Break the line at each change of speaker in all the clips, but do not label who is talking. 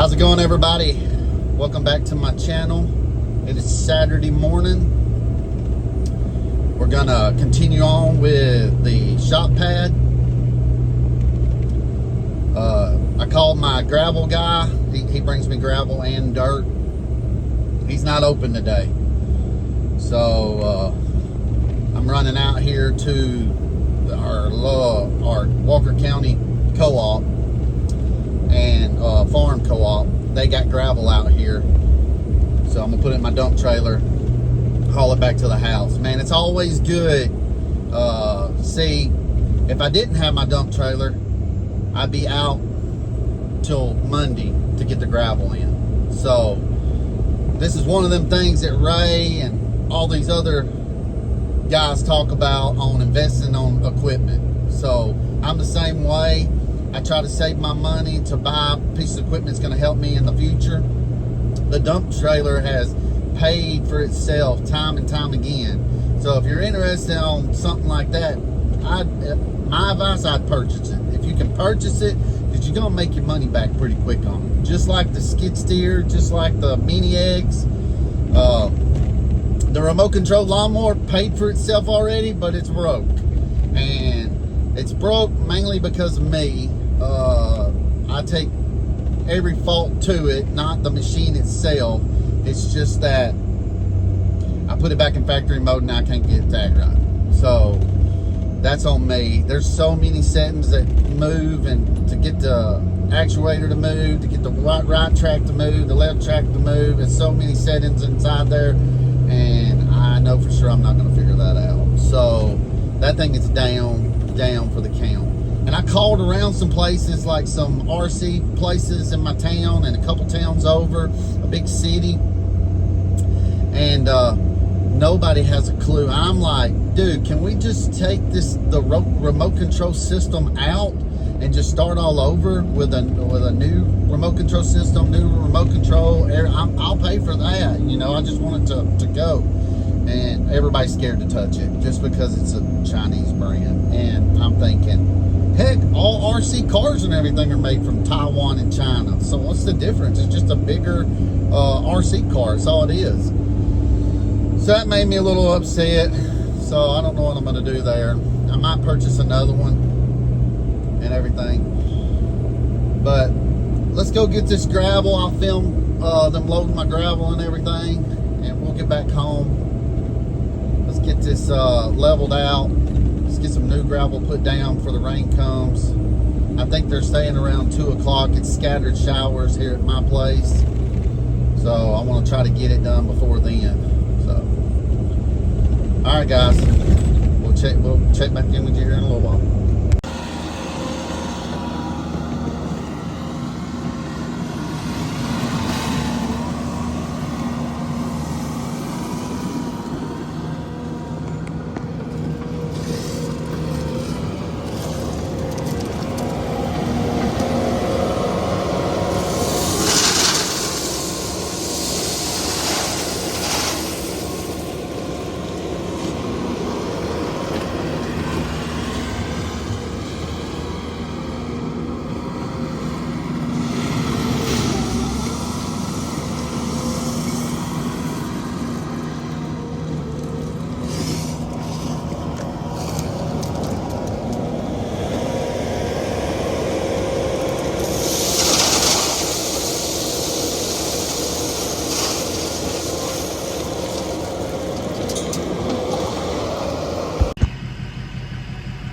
How's it going, everybody? Welcome back to my channel. It is Saturday morning. We're gonna continue on with the shop pad. I called my gravel guy. He brings me gravel and dirt. He's not open today, so I'm running out here to our Walker County co-op and farm co-op. They got gravel out here, so I'm gonna put it in my dump trailer, haul it back to the house. Man, it's always good. See, if I didn't have my dump trailer, I'd be out till Monday to get the gravel in. So this is one of them things that Ray and all these other guys talk about on investing on equipment. So I'm the same way. I try to save my money to buy a piece of equipment that's going to help me in the future. The dump trailer has paid for itself time and time again. So if you're interested on something like that, my advice, I'd purchase it. If you can purchase it, because you're going to make your money back pretty quick on it. Just like the skid steer, just like the mini eggs. The remote control lawnmower paid for itself already, but it's broke. And it's broke mainly because of me. I take every fault to it, not the machine itself. It's just that I put it back in factory mode and I can't get it tagged right. So that's on me. There's so many settings that move, and to get the actuator to move, to get the right track to move, the left track to move, there's so many settings inside there, and I know for sure I'm not going to figure that out. So that thing is down for the count. And I called around some places, like some RC places in my town and a couple towns over, a big city, and nobody has a clue. I'm like, dude, can we just take the remote control system out and just start all over with a new remote control system, new remote control? I'll pay for that. You know, I just want it to go. And everybody's scared to touch it just because it's a Chinese brand. And I'm thinking, heck, all RC cars and everything are made from Taiwan and China. So what's the difference? It's just a bigger RC car. That's all it is. So that made me a little upset. So I don't know what I'm going to do there. I might purchase another one and everything. But let's go get this gravel. I'll film them loading my gravel and everything. And we'll get back home. Let's get this leveled out. Let's get some new gravel put down before the rain comes. I think they're staying around 2 o'clock. It's scattered showers here at my place. So I want to try to get it done before then. So, all right, guys. We'll check back in with you here in a little while.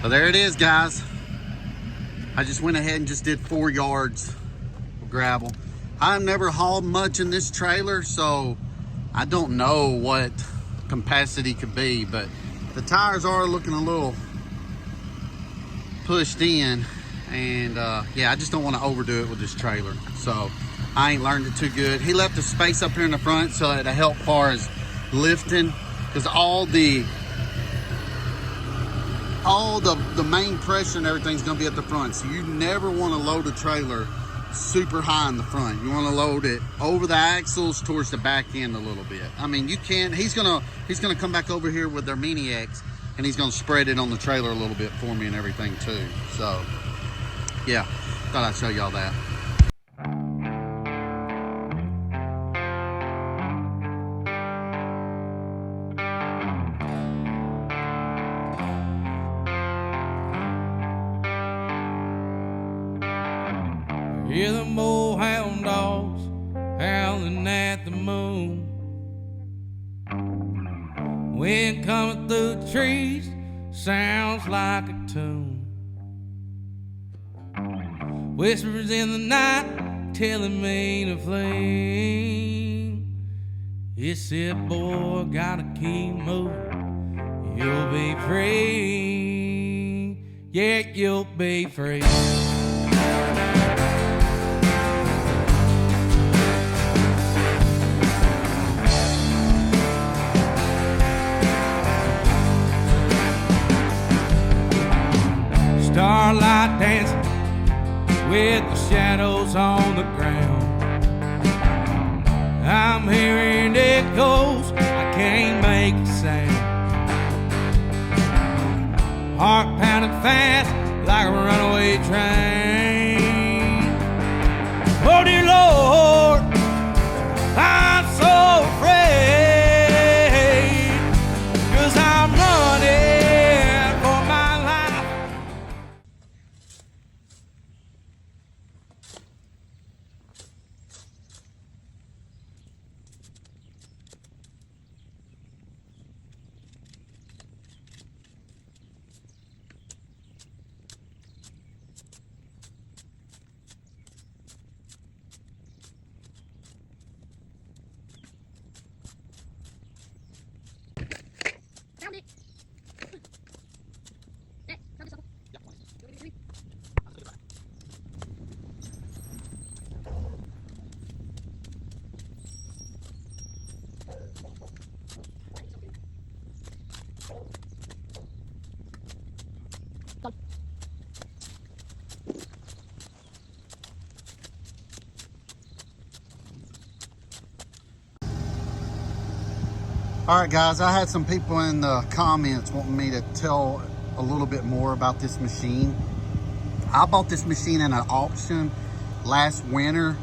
So there it is, guys. I just went ahead and just did 4 yards of gravel. I've never hauled much in this trailer, so I don't know what capacity could be, but the tires are looking a little pushed in, and yeah, I just don't want to overdo it with this trailer. So I ain't learned it too good. He left a space up here in the front so that it'll help far as lifting, because all the main pressure and everything's going to be at the front. So you never want to load a trailer super high in the front. You want to load it over the axles towards the back end a little bit. I mean, you can. He's gonna come back over here with their Mini X, and he's gonna spread it on the trailer a little bit for me and everything too. So yeah, thought I'd show y'all that.
Hear the moorhound dogs howling at the moon. Wind coming through the trees sounds like a tune. Whispers in the night telling me to flee. It said, boy, gotta keep moving. You'll be free. Yeah, you'll be free. Starlight dancing with the shadows on the ground. I'm hearing echoes, I can't make a sound. Heart pounding fast like a runaway train. Oh dear Lord, I'm so afraid, 'cause I'm running for my life.
All right, guys, I had some people in the comments wanting me to tell a little bit more about this machine. I bought this machine in an auction last winter,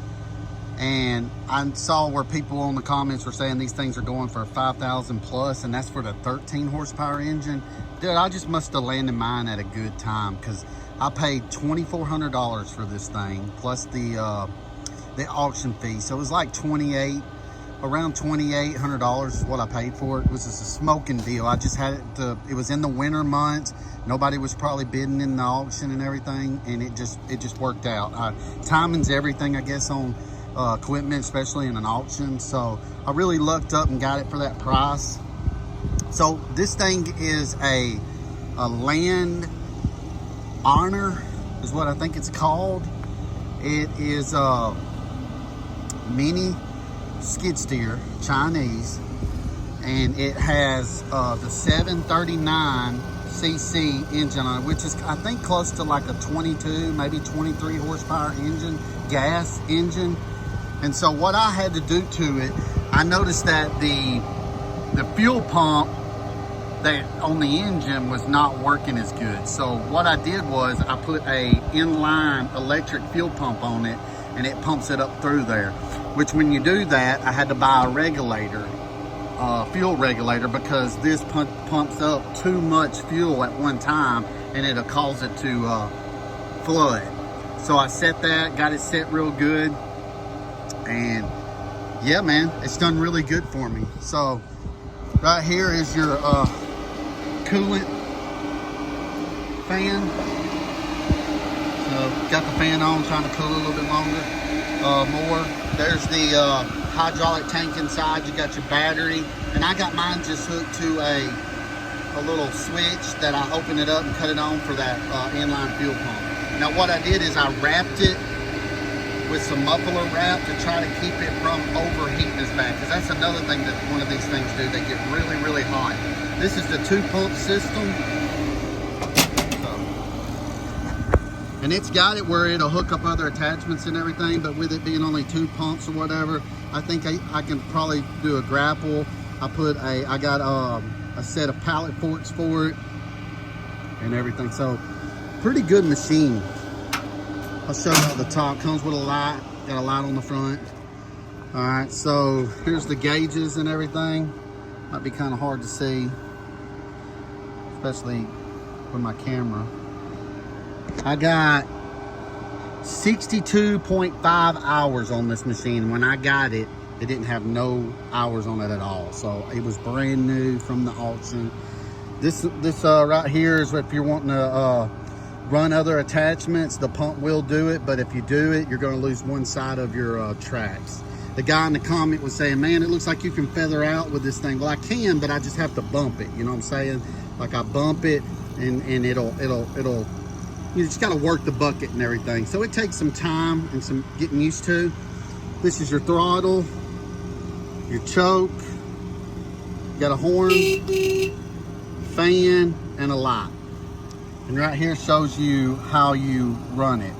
and I saw where people in the comments were saying these things are going for 5,000 plus, and that's for the 13 horsepower engine. Dude, I just must have landed mine at a good time, because I paid $2,400 for this thing plus the auction fee. So it was like around $2,800 is what I paid for it. It was just a smoking deal. I just had it it was in the winter months. Nobody was probably bidding in the auction and everything, and it just worked out. Timing's everything, I guess, on equipment, especially in an auction. So I really lucked up and got it for that price. So this thing is a Land Honor is what I think it's called. It is a mini skid steer, Chinese, and it has the 739cc engine on it, which is, I think, close to like a 22, maybe 23 horsepower engine, gas engine. And so what I had to do to it, I noticed that the fuel pump that on the engine was not working as good. So what I did was I put a inline electric fuel pump on it, and it pumps it up through there. Which, when you do that, I had to buy a regulator, fuel regulator, because this pumps up too much fuel at one time, and it'll cause it to flood. So I set that, got it set real good, and yeah, man, it's done really good for me. So right here is your coolant fan. So got the fan on, trying to cool a little bit longer, more. There's the hydraulic tank inside. You got your battery, and I got mine just hooked to a little switch that I open it up and cut it on for that inline fuel pump. Now what I did is I wrapped it with some muffler wrap to try to keep it from overheating as bad, because that's another thing that one of these things do. They get really, really hot. This is the 2-pump system. And it's got it where it'll hook up other attachments and everything, but with it being only 2 pumps or whatever, I think I can probably do a grapple. I got a set of pallet forks for it and everything. So pretty good machine. I'll show you how the top comes with a light. Got a light on the front. All right, so here's the gauges and everything. Might be kind of hard to see, especially with my camera. I got 62.5 hours on this machine. When I got it, it didn't have no hours on it at all. So it was brand new from the auction. This right here is if you're wanting to run other attachments, the pump will do it. But if you do it, you're going to lose one side of your tracks. The guy in the comment was saying, man, it looks like you can feather out with this thing. Well, I can, but I just have to bump it. You know what I'm saying? Like I bump it and it'll, you just got to work the bucket and everything. So it takes some time and some getting used to. This is your throttle, your choke, you got a horn, fan, and a light. And right here shows you how you run it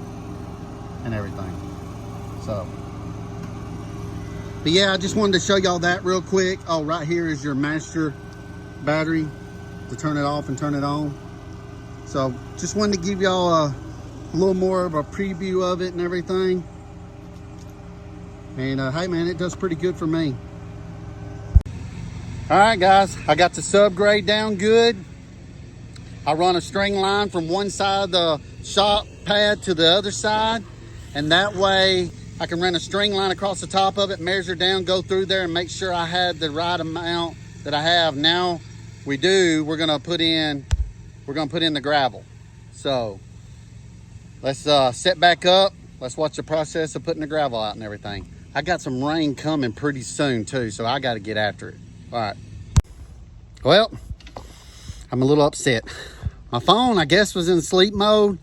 and everything. So, but yeah, I just wanted to show y'all that real quick. Oh, right here is your master battery to turn it off and turn it on. So just wanted to give y'all a little more of a preview of it and everything. And hey man, it does pretty good for me. All right guys, I got the subgrade down good. I run a string line from one side of the shop pad to the other side. And that way I can run a string line across the top of it, measure down, go through there and make sure I had the right amount that I have. Now we're gonna put in the gravel. So let's set back up. Let's watch the process of putting the gravel out and everything. I got some rain coming pretty soon too, so I got to get after it. All right. Well, I'm a little upset. My phone, I guess, was in sleep mode.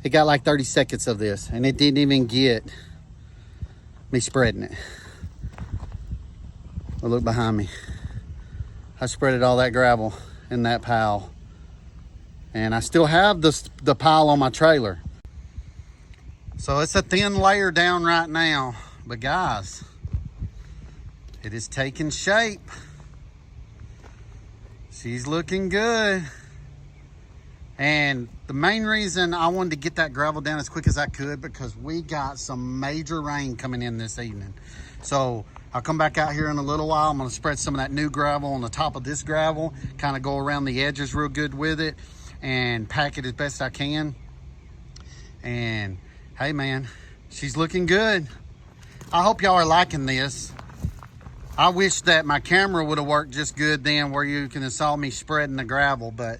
It got like 30 seconds of this, and it didn't even get me spreading it. Well, look behind me. I spreaded all that gravel in that pile. And I still have the pile on my trailer. So it's a thin layer down right now. But guys, it is taking shape. She's looking good. And the main reason I wanted to get that gravel down as quick as I could, because we got some major rain coming in this evening. So I'll come back out here in a little while. I'm gonna spread some of that new gravel on the top of this gravel, kind of go around the edges real good with it and pack it as best I can. And hey man, she's looking good. I hope y'all are liking this. I wish that my camera would have worked just good then, where you can have saw me spreading the gravel, but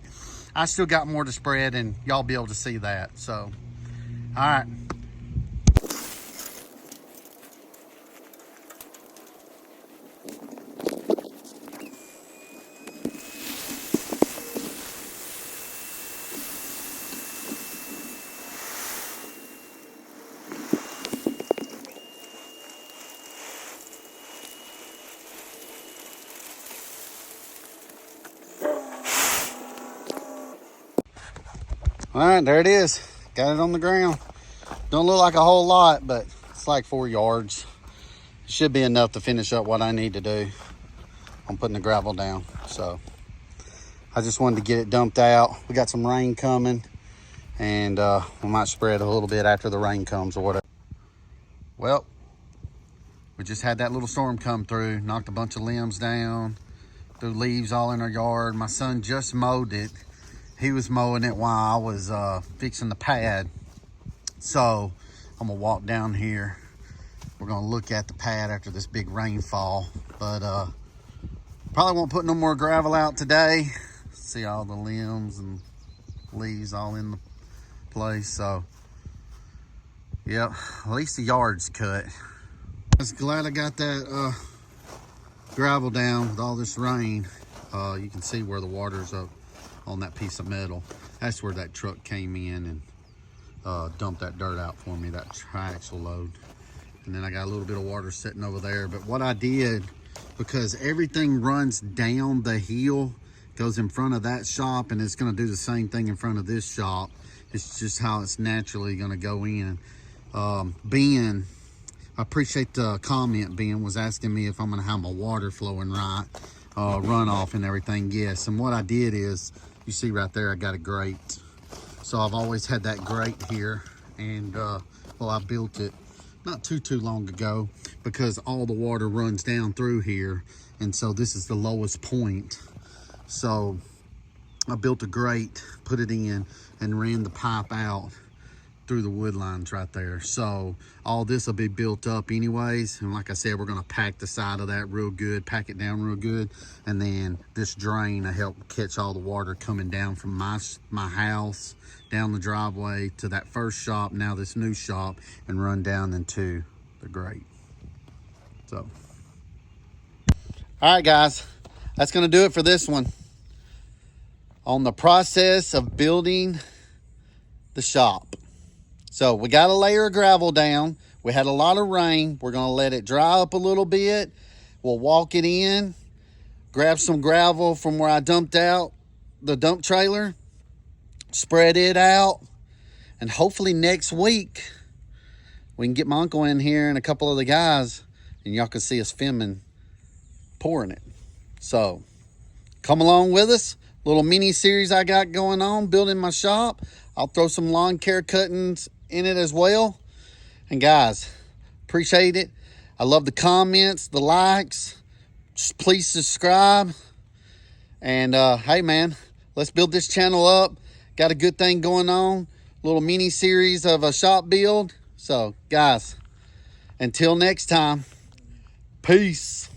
I still got more to spread and y'all be able to see that. So, all right. All right, there it is. Got it on the ground. Don't look like a whole lot, but it's like 4 yards. It should be enough to finish up what I need to do on putting the gravel down. So I just wanted to get it dumped out. We got some rain coming, and we might spread a little bit after the rain comes or whatever. Well, we just had that little storm come through, knocked a bunch of limbs down, threw leaves all in our yard. My son just mowed it. He was mowing it while I was fixing the pad. So I'm gonna walk down here. We're gonna look at the pad after this big rainfall. But probably won't put no more gravel out today. See all the limbs and leaves all in the place. So yeah, at least the yard's cut. I was glad I got that gravel down with all this rain. You can see where the water's up on that piece of metal. That's where that truck came in and dumped that dirt out for me, that triaxle load. And then I got a little bit of water sitting over there. But what I did, because everything runs down the hill, goes in front of that shop, and it's gonna do the same thing in front of this shop. It's just how it's naturally gonna go in. Ben, I appreciate the comment. Ben was asking me if I'm gonna have my water flowing right, runoff and everything. Yes, and what I did is, you see right there, I got a grate. So I've always had that grate here, and well, I built it not too long ago, because all the water runs down through here, and so this is the lowest point. So I built a grate, put it in, and ran the pipe out through the wood lines right there. So all this will be built up anyways. And like I said, we're gonna pack the side of that real good, pack it down real good. And then this drain will help catch all the water coming down from my house, down the driveway to that first shop, now this new shop, and run down into the grate. So, all right guys, that's gonna do it for this one. On the process of building the shop. So we got a layer of gravel down. We had a lot of rain. We're gonna let it dry up a little bit. We'll walk it in, grab some gravel from where I dumped out the dump trailer, spread it out, and hopefully next week we can get my uncle in here and a couple of the guys, and y'all can see us filming pouring it. So come along with us. Little mini series I got going on building my shop. I'll throw some lawn care cuttings in it as well. And guys, appreciate it. I love the comments, the likes. Just please subscribe. And hey man, let's build this channel up. Got a good thing going on. Little mini series of a shop build. So guys, until next time, peace.